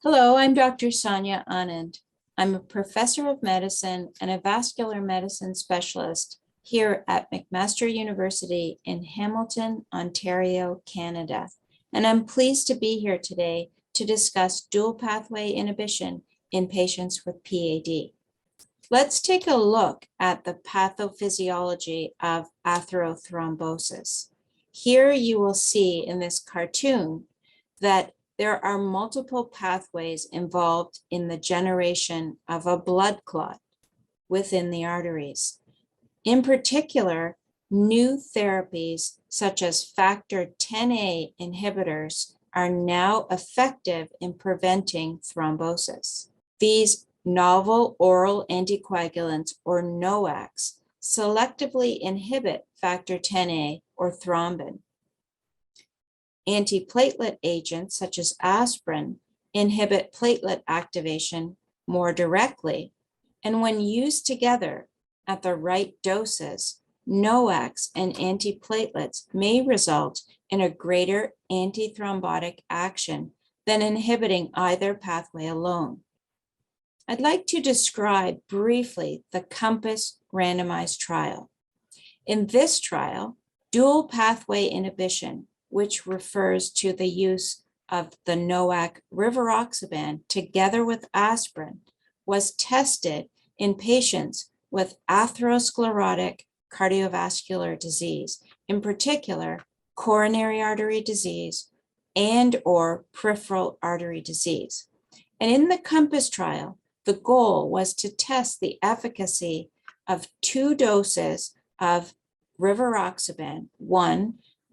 Hello, I'm Dr. Sonia Anand. I'm a professor of medicine and a vascular medicine specialist here at McMaster University in Hamilton, Ontario, Canada. And I'm pleased to be here today to discuss dual pathway inhibition in patients with PAD. Let's take a look at the pathophysiology of atherothrombosis. Here you will see in this cartoon that there are multiple pathways involved in the generation of a blood clot within the arteries. In particular, new therapies such as factor Xa inhibitors are now effective in preventing thrombosis. These novel oral anticoagulants, or NOACs, selectively inhibit factor Xa or thrombin. Antiplatelet agents such as aspirin inhibit platelet activation more directly, and when used together at the right doses, NOACs and antiplatelets may result in a greater antithrombotic action than inhibiting either pathway alone. I'd like to describe briefly the COMPASS randomized trial. In this trial, dual pathway inhibition, which refers to the use of the NOAC rivaroxaban together with aspirin, was tested in patients with atherosclerotic cardiovascular disease, in particular coronary artery disease and/or peripheral artery disease. And in the COMPASS trial, the goal was to test the efficacy of 2 doses of rivaroxaban,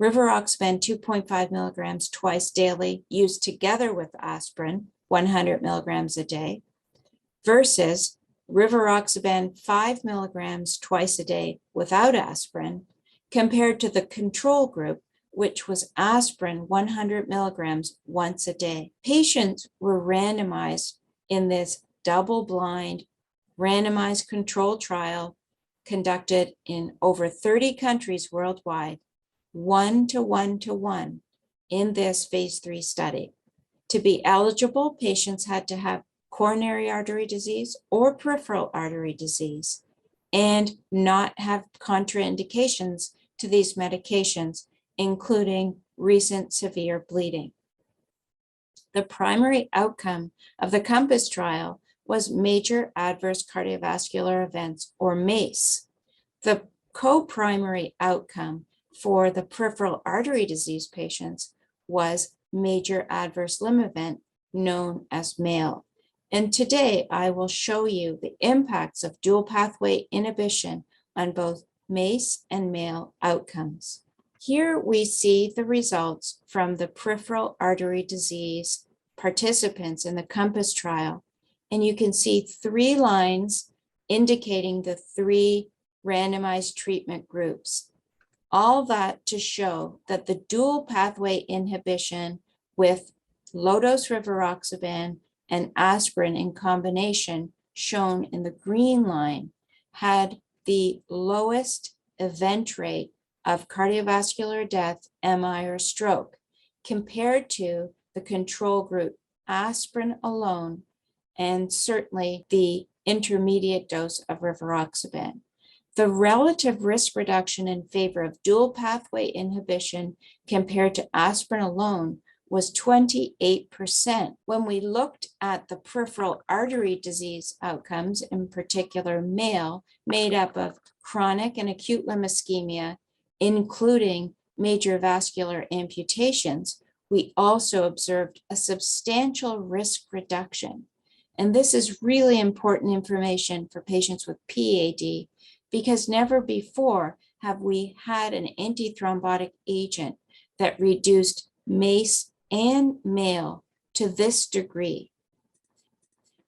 rivaroxaban 2.5 milligrams twice daily, used together with aspirin, 100 milligrams a day, versus rivaroxaban 5 milligrams twice a day without aspirin, compared to the control group, which was aspirin 100 milligrams once a day. Patients were randomized in this double-blind, randomized control trial conducted in over 30 countries worldwide, 1:1:1 in this phase 3 study. To be eligible, patients had to have coronary artery disease or peripheral artery disease and not have contraindications to these medications, including recent severe bleeding. The primary outcome of the COMPASS trial was major adverse cardiovascular events, or MACE. The co-primary outcome for the peripheral artery disease patients was major adverse limb event, known as MALE. And today I will show you the impacts of dual pathway inhibition on both MACE and MALE outcomes. Here we see the results from the peripheral artery disease participants in the COMPASS trial. And you can see 3 lines indicating the 3 randomized treatment groups. All that to show that the dual pathway inhibition with low-dose rivaroxaban and aspirin in combination, shown in the green line, had the lowest event rate of cardiovascular death, MI, or stroke, compared to the control group aspirin alone, and certainly the intermediate dose of rivaroxaban. The relative risk reduction in favor of dual pathway inhibition compared to aspirin alone was 28%. When we looked at the peripheral artery disease outcomes, in particular MALE, made up of chronic and acute limb ischemia, including major vascular amputations, we also observed a substantial risk reduction. And this is really important information for patients with PAD, because never before have we had an antithrombotic agent that reduced MACE and MALE to this degree.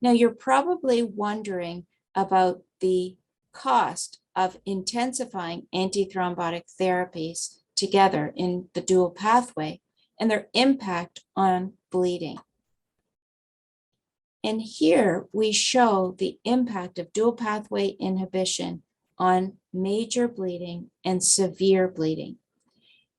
Now, you're probably wondering about the cost of intensifying antithrombotic therapies together in the dual pathway and their impact on bleeding. And here we show the impact of dual pathway inhibition on major bleeding and severe bleeding.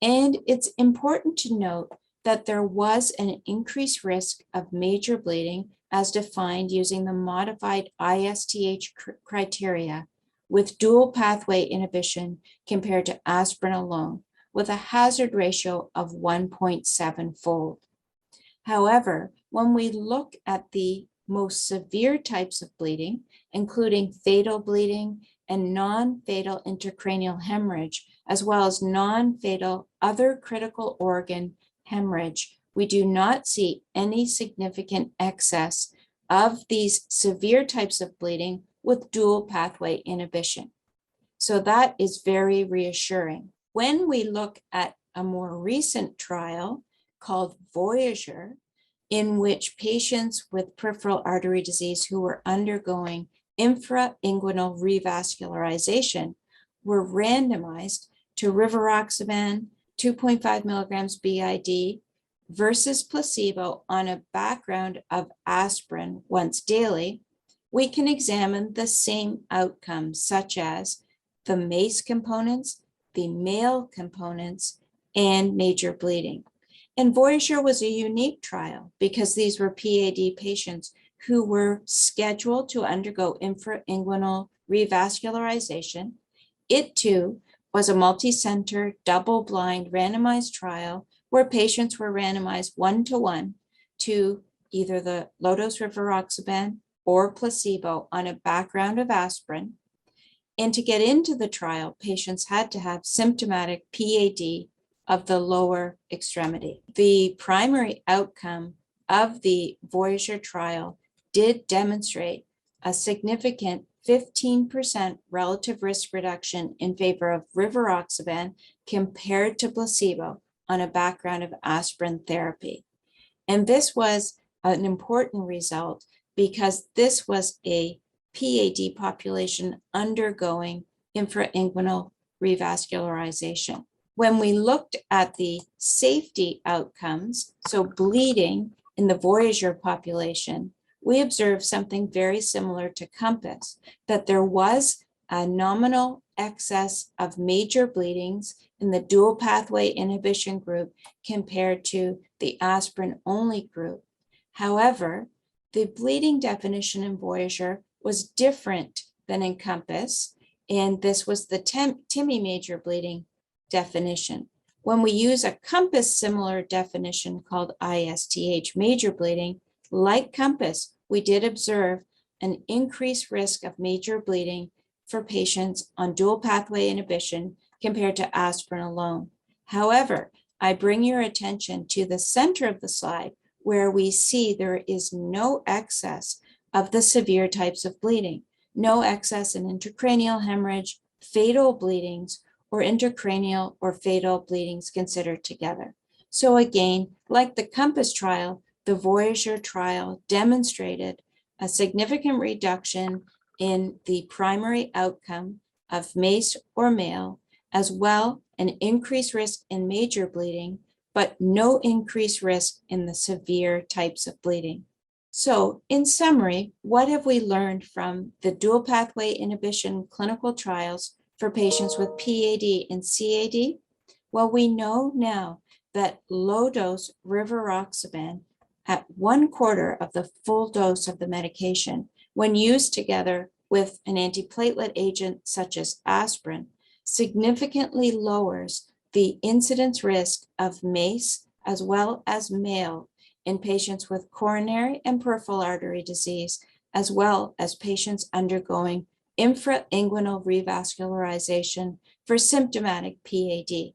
And it's important to note that there was an increased risk of major bleeding as defined using the modified ISTH criteria with dual pathway inhibition compared to aspirin alone, with a hazard ratio of 1.7-fold. However, when we look at the most severe types of bleeding, including fatal bleeding and non-fatal intracranial hemorrhage, as well as non-fatal other critical organ hemorrhage, we do not see any significant excess of these severe types of bleeding with dual pathway inhibition. So that is very reassuring. When we look at a more recent trial called Voyager, in which patients with peripheral artery disease who were undergoing infrainguinal revascularization were randomized to rivaroxaban 2.5 milligrams BID versus placebo on a background of aspirin once daily, we can examine the same outcomes, such as the MACE components, the male components, and major bleeding. And Voyager was a unique trial because these were PAD patients who were scheduled to undergo infrainguinal revascularization. It too was a multi-center, double-blind, randomized trial where patients were randomized 1-to-1 to either the low-dose rivaroxaban or placebo on a background of aspirin. And to get into the trial, patients had to have symptomatic PAD of the lower extremity. The primary outcome of the Voyager trial did demonstrate a significant 15% relative risk reduction in favor of rivaroxaban compared to placebo on a background of aspirin therapy. And this was an important result because this was a PAD population undergoing infrainguinal revascularization. When we looked at the safety outcomes, so bleeding in the Voyager population, we observed something very similar to COMPASS, that there was a nominal excess of major bleedings in the dual pathway inhibition group compared to the aspirin-only group. However, the bleeding definition in Voyager was different than in COMPASS, and this was the TIMI major bleeding definition. When we use a COMPASS similar definition called ISTH major bleeding, like COMPASS, we did observe an increased risk of major bleeding for patients on dual pathway inhibition compared to aspirin alone. However, I bring your attention to the center of the slide where we see there is no excess of the severe types of bleeding, no excess in intracranial hemorrhage, fatal bleedings, or intracranial or fatal bleedings considered together. So again, like the COMPASS trial, the Voyager trial demonstrated a significant reduction in the primary outcome of MACE or male, as well an increased risk in major bleeding, but no increased risk in the severe types of bleeding. So in summary, what have we learned from the dual pathway inhibition clinical trials for patients with PAD and CAD? Well, we know now that low-dose rivaroxaban at 1/4 of the full dose of the medication, when used together with an antiplatelet agent such as aspirin, significantly lowers the incidence risk of MACE as well as male in patients with coronary and peripheral artery disease, as well as patients undergoing infrainguinal revascularization for symptomatic PAD.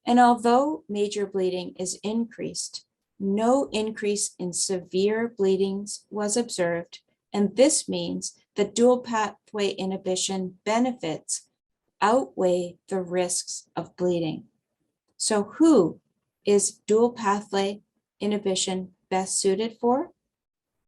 And although major bleeding is increased, no increase in severe bleedings was observed, and this means that dual pathway inhibition benefits outweigh the risks of bleeding. So who is dual pathway inhibition best suited for?